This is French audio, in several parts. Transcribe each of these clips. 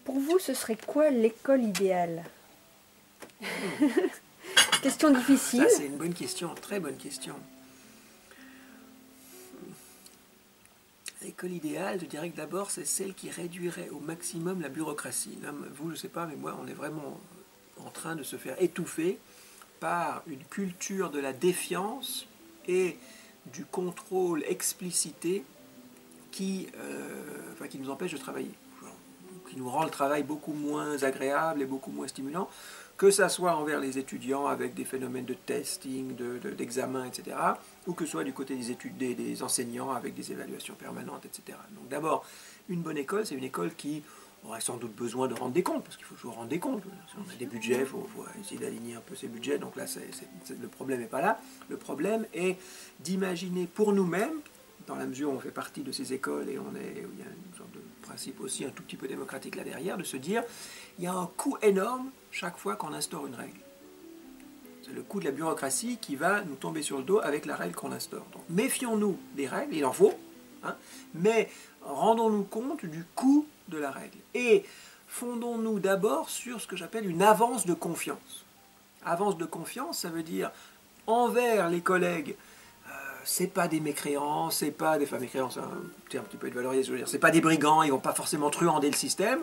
Pour vous, ce serait quoi l'école idéale? Question difficile. Ça, c'est une bonne question, très bonne question. L'école idéale, je dirais que d'abord, c'est celle qui réduirait au maximum la bureaucratie. Là, vous, je ne sais pas, mais moi, on est vraiment en train de se faire étouffer par une culture de la défiance et du contrôle explicité qui nous empêche de travailler, qui nous rend le travail beaucoup moins agréable et beaucoup moins stimulant, que ça soit envers les étudiants avec des phénomènes de testing, d'examen, etc., ou que ce soit du côté des études des enseignants avec des évaluations permanentes, etc. Donc d'abord, une bonne école, c'est une école qui aurait sans doute besoin de rendre des comptes, parce qu'il faut toujours rendre des comptes. Si on a des budgets, il faut essayer d'aligner un peu ces budgets, donc là, le problème n'est pas là. Le problème est d'imaginer pour nous-mêmes, dans la mesure où on fait partie de ces écoles et il y a une sorte de principe aussi un tout petit peu démocratique là derrière, de se dire il y a un coût énorme chaque fois qu'on instaure une règle. C'est le coût de la bureaucratie qui va nous tomber sur le dos avec la règle qu'on instaure. Donc méfions-nous des règles, il en faut, hein, mais rendons-nous compte du coût de la règle. Et fondons-nous d'abord sur ce que j'appelle une avance de confiance. Avance de confiance, ça veut dire envers les collègues, c'est pas des mécréants, c'est pas des... Enfin, mécréants, c'est un terme qui peut être valorisé, je veux dire, c'est pas des brigands, ils vont pas forcément truander le système.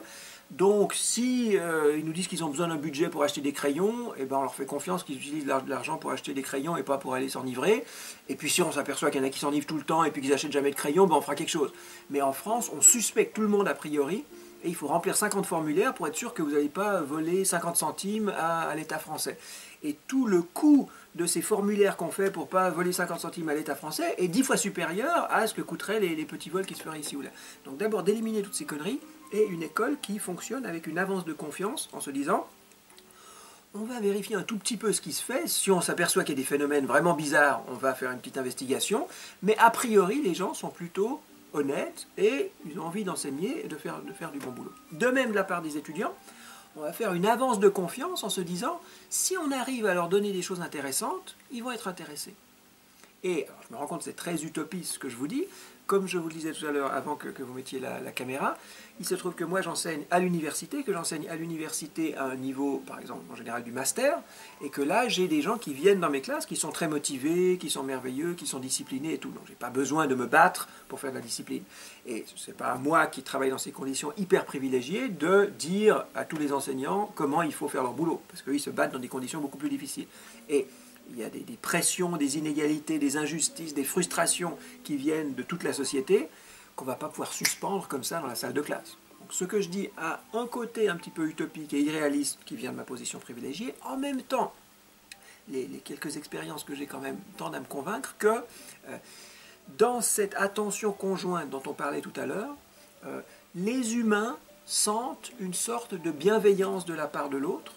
Donc, si ils nous disent qu'ils ont besoin d'un budget pour acheter des crayons, eh ben, on leur fait confiance qu'ils utilisent l'argent pour acheter des crayons et pas pour aller s'enivrer. Et puis, si on s'aperçoit qu'il y en a qui s'enivrent tout le temps et puis qu'ils n'achètent jamais de crayons, ben, on fera quelque chose. Mais en France, on suspecte tout le monde a priori, et il faut remplir 50 formulaires pour être sûr que vous n'allez pas voler 50 centimes à l'État français. Et tout le coût de ces formulaires qu'on fait pour ne pas voler 50 centimes à l'État français est 10 fois supérieur à ce que coûteraient les petits vols qui se feraient ici ou là. Donc d'abord d'éliminer toutes ces conneries et une école qui fonctionne avec une avance de confiance en se disant on va vérifier un tout petit peu ce qui se fait, si on s'aperçoit qu'il y a des phénomènes vraiment bizarres, on va faire une petite investigation, mais a priori les gens sont plutôt honnêtes et ils ont envie d'enseigner et de faire du bon boulot. De même de la part des étudiants, on va faire une avance de confiance en se disant, si on arrive à leur donner des choses intéressantes, ils vont être intéressés. Et alors, je me rends compte que c'est très utopiste ce que je vous dis. Comme je vous le disais tout à l'heure, avant que vous mettiez la caméra, il se trouve que moi j'enseigne à l'université, à un niveau, par exemple, en général du master, et que là j'ai des gens qui viennent dans mes classes, qui sont très motivés, qui sont merveilleux, qui sont disciplinés et tout. Donc j'ai pas besoin de me battre pour faire de la discipline. Et c'est pas à moi qui travaille dans ces conditions hyper privilégiées de dire à tous les enseignants comment il faut faire leur boulot, parce qu'eux ils se battent dans des conditions beaucoup plus difficiles. Et il y a des pressions, des inégalités, des injustices, des frustrations qui viennent de toute la société qu'on ne va pas pouvoir suspendre comme ça dans la salle de classe. Donc, ce que je dis a un côté un petit peu utopique et irréaliste qui vient de ma position privilégiée. En même temps, les quelques expériences que j'ai quand même tendent à me convaincre que dans cette attention conjointe dont on parlait tout à l'heure, les humains sentent une sorte de bienveillance de la part de l'autre.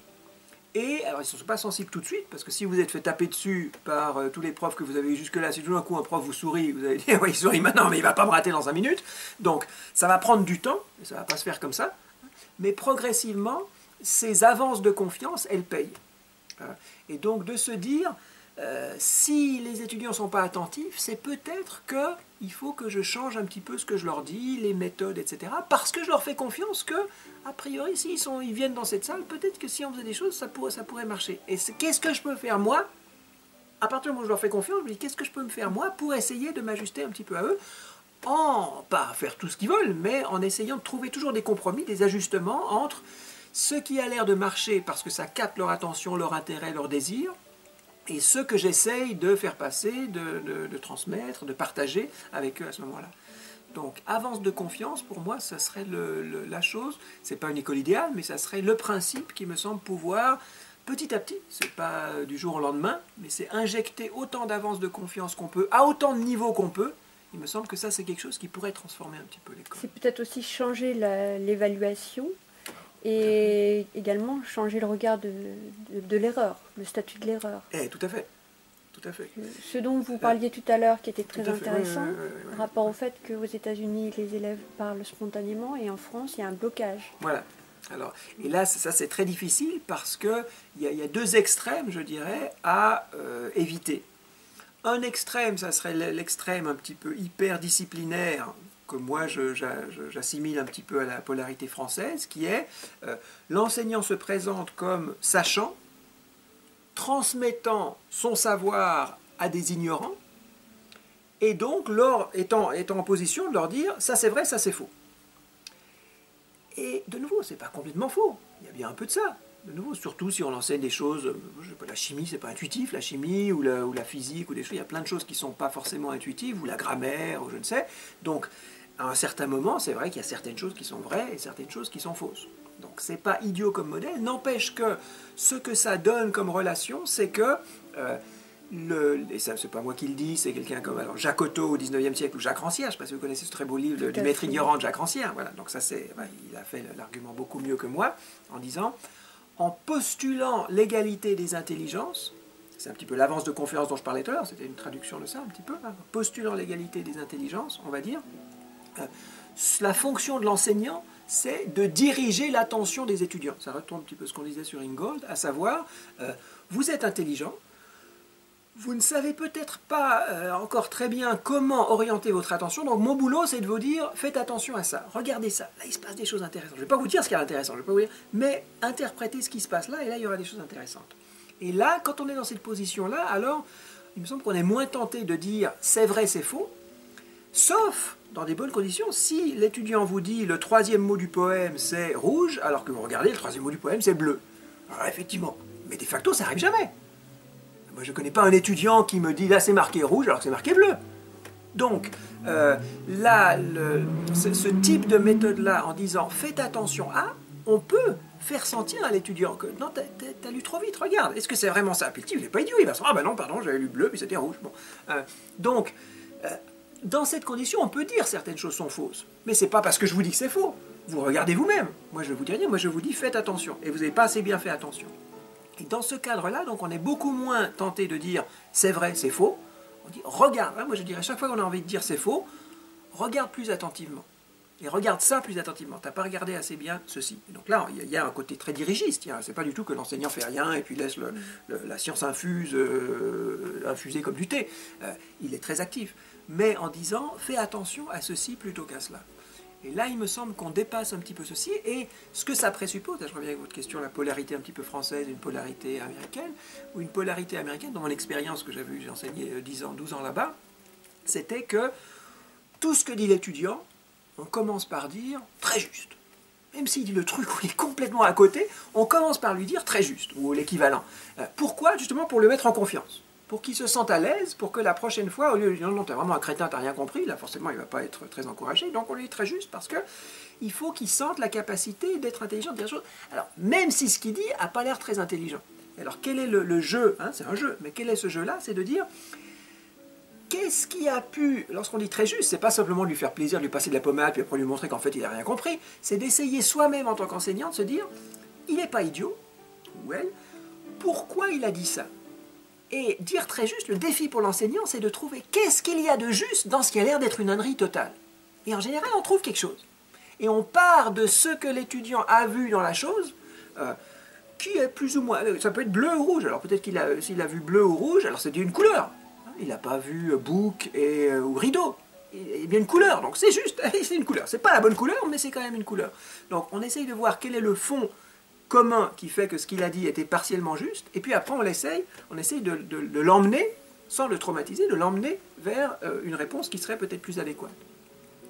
Et alors ils ne sont pas sensibles tout de suite, parce que si vous êtes fait taper dessus par tous les profs que vous avez eu jusque-là, si tout d'un coup un prof vous sourit, vous allez dire oui, il sourit maintenant, mais il ne va pas me rater dans 5 minutes. Donc ça va prendre du temps, et ça ne va pas se faire comme ça. Mais progressivement, ces avances de confiance, elles payent. Et donc de se dire, si les étudiants ne sont pas attentifs, c'est peut-être qu'il faut que je change un petit peu ce que je leur dis, les méthodes, etc. Parce que je leur fais confiance que, a priori, ils viennent dans cette salle, peut-être que si on faisait des choses, ça pourrait marcher. Et qu'est-ce que je peux faire moi? À partir du moment où je leur fais confiance, je me dis, qu'est-ce que je peux me faire moi pour essayer de m'ajuster un petit peu à eux, pas faire tout ce qu'ils veulent, mais en essayant de trouver toujours des compromis, des ajustements entre ce qui a l'air de marcher parce que ça capte leur attention, leur intérêt, leur désir, et ce que j'essaye de faire passer, de transmettre, de partager avec eux à ce moment-là. Donc, avance de confiance, pour moi, ça serait la chose, c'est pas une école idéale, mais ça serait le principe qui me semble pouvoir, petit à petit, c'est pas du jour au lendemain, mais c'est injecter autant d'avance de confiance qu'on peut, à autant de niveaux qu'on peut. Il me semble que ça, c'est quelque chose qui pourrait transformer un petit peu l'école. C'est peut-être aussi changer l'évaluation et également changer le regard de l'erreur, le statut de l'erreur. Tout à fait. Tout à fait. Ce dont vous parliez tout à l'heure, qui était très intéressant, oui. par rapport au fait qu'aux États-Unis, les élèves parlent spontanément et en France, il y a un blocage. Voilà. Alors, et là, ça c'est très difficile parce qu'il y a deux extrêmes, je dirais, à éviter. Un extrême, ça serait l'extrême un petit peu hyper disciplinaire, que moi j'assimile un petit peu à la polarité française, qui est l'enseignant se présente comme sachant, transmettant son savoir à des ignorants, et donc étant en position de leur dire ça c'est vrai, ça c'est faux. Et de nouveau, c'est pas complètement faux, il y a bien un peu de ça. De nouveau, surtout si on enseigne des choses, je sais pas, la chimie c'est pas intuitif, la chimie ou la physique ou des choses, il y a plein de choses qui sont pas forcément intuitives, ou la grammaire, ou je ne sais. Donc à un certain moment, c'est vrai qu'il y a certaines choses qui sont vraies et certaines choses qui sont fausses. Donc c'est pas idiot comme modèle, n'empêche que ce que ça donne comme relation, c'est que et ça c'est pas moi qui le dis, c'est quelqu'un comme Jacques Otto au XIXe siècle ou Jacques Rancière, je ne sais pas si vous connaissez ce très beau livre du maître ignorant de Jacques Rancière, voilà, donc ça c'est, il a fait l'argument beaucoup mieux que moi, en disant, en postulant l'égalité des intelligences, c'est un petit peu l'avance de confiance dont je parlais tout à l'heure, c'était une traduction de ça un petit peu, hein, postulant l'égalité des intelligences, on va dire, la fonction de l'enseignant, c'est de diriger l'attention des étudiants. Ça retourne un petit peu ce qu'on disait sur Ingold, à savoir, vous êtes intelligent, vous ne savez peut-être pas encore très bien comment orienter votre attention, donc mon boulot c'est de vous dire, faites attention à ça, regardez ça, là il se passe des choses intéressantes. Je ne vais pas vous dire ce qui est intéressant, je vais pas vous dire, mais interprétez ce qui se passe là, et là il y aura des choses intéressantes. Et là, quand on est dans cette position-là, alors il me semble qu'on est moins tenté de dire, c'est vrai, c'est faux, sauf dans des bonnes conditions, si l'étudiant vous dit, le troisième mot du poème c'est rouge, alors que vous regardez, le troisième mot du poème c'est bleu. Alors effectivement, mais de facto ça n'arrive jamais. Moi, je ne connais pas un étudiant qui me dit là c'est marqué rouge alors que c'est marqué bleu. Donc, là, ce type de méthode-là, en disant faites attention à, on peut faire sentir à l'étudiant que non, t'as lu trop vite, regarde, est-ce que c'est vraiment ça? Puis il n'est pas idiot, il va se dire ah ben non, pardon, j'avais lu bleu, puis c'était rouge. Bon. Donc, dans cette condition, on peut dire certaines choses sont fausses, mais c'est pas parce que je vous dis que c'est faux. Vous regardez vous-même. Moi, je ne vous dis rien, moi je vous dis faites attention, et vous n'avez pas assez bien fait attention. Et dans ce cadre-là, donc, on est beaucoup moins tenté de dire c'est vrai, c'est faux. On dit regarde, hein, moi je dirais chaque fois qu'on a envie de dire c'est faux, regarde plus attentivement. Et regarde ça plus attentivement. Tu n'as pas regardé assez bien ceci. Et donc là, il y a un côté très dirigiste. C'est pas du tout que l'enseignant fait rien et puis laisse la science infuser comme du thé. Il est très actif. Mais en disant fais attention à ceci plutôt qu'à cela. Et là, il me semble qu'on dépasse un petit peu ceci, et ce que ça présuppose, là, je reviens avec votre question, la polarité un petit peu française et une polarité américaine, ou une polarité américaine, dans mon expérience que j'avais eue, j'ai enseigné 10 ans, 12 ans là-bas, c'était que tout ce que dit l'étudiant, on commence par dire très juste. Même s'il dit le truc où il est complètement à côté, on commence par lui dire très juste, ou l'équivalent. Pourquoi? Justement pour le mettre en confiance. Pour qu'il se sente à l'aise, pour que la prochaine fois, au lieu de dire non, t'es vraiment un crétin, t'as rien compris, là forcément il ne va pas être très encouragé, donc on lui dit très juste parce qu'il faut qu'il sente la capacité d'être intelligent, de dire des choses. Alors, même si ce qu'il dit n'a pas l'air très intelligent. Alors, quel est le jeu, hein, c'est un jeu, mais quel est ce jeu-là? C'est de dire, qu'est-ce qui a pu, lorsqu'on dit très juste, c'est pas simplement lui faire plaisir, lui passer de la pommade, puis après lui montrer qu'en fait il n'a rien compris, c'est d'essayer soi-même en tant qu'enseignant de se dire, il n'est pas idiot, ou elle, pourquoi il a dit ça? Et dire très juste, le défi pour l'enseignant, c'est de trouver qu'est-ce qu'il y a de juste dans ce qui a l'air d'être une ânerie totale. Et en général, on trouve quelque chose. Et on part de ce que l'étudiant a vu dans la chose, qui est plus ou moins... Ça peut être bleu ou rouge. Alors peut-être s'il a vu bleu ou rouge, alors c'est une couleur. Il n'a pas vu bouc ou rideau. Il y a bien une couleur, donc c'est juste, c'est une couleur. C'est pas la bonne couleur, mais c'est quand même une couleur. Donc on essaye de voir quel est le fond commun qui fait que ce qu'il a dit était partiellement juste, et puis après on essaye de l'emmener, sans le traumatiser, de l'emmener vers une réponse qui serait peut-être plus adéquate.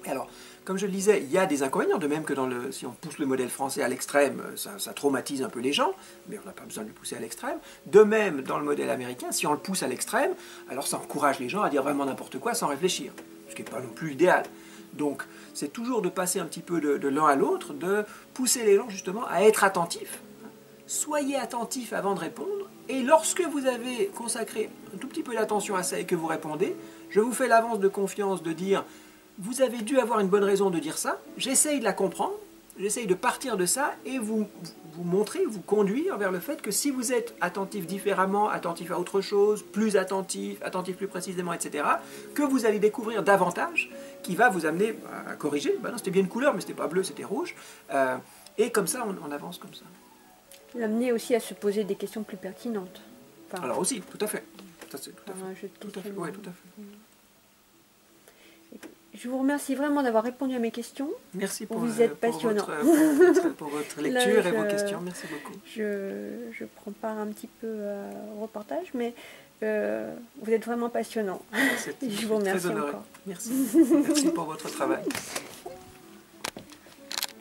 Et alors, comme je le disais, il y a des inconvénients, de même que si on pousse le modèle français à l'extrême, ça traumatise un peu les gens, mais on n'a pas besoin de le pousser à l'extrême. De même, dans le modèle américain, si on le pousse à l'extrême, alors ça encourage les gens à dire vraiment n'importe quoi sans réfléchir, ce qui n'est pas non plus idéal. Donc, c'est toujours de passer un petit peu de l'un à l'autre, de pousser les gens justement à être attentifs. Soyez attentifs avant de répondre, et lorsque vous avez consacré un tout petit peu d'attention à ça et que vous répondez, je vous fais l'avance de confiance de dire vous avez dû avoir une bonne raison de dire ça, j'essaye de la comprendre, j'essaye de partir de ça et vous montrer, vous conduire vers le fait que si vous êtes attentif différemment, attentif à autre chose, plus attentif plus précisément, etc., que vous allez découvrir davantage qui va vous amener à corriger. Ben non, c'était bien une couleur, mais c'était pas bleu, c'était rouge. Et comme ça, on avance comme ça. L'amener aussi à se poser des questions plus pertinentes. Enfin, alors aussi, tout à fait. Ça, c'est tout à fait. Un jeu de tout à fait. Oui, tout à fait. Je vous remercie vraiment d'avoir répondu à mes questions. Merci Vous êtes passionnant. pour votre lecture et vos questions. Merci beaucoup. Je prends part un petit peu au reportage, mais vous êtes vraiment passionnant. Je vous remercie encore. Merci. Merci pour votre travail.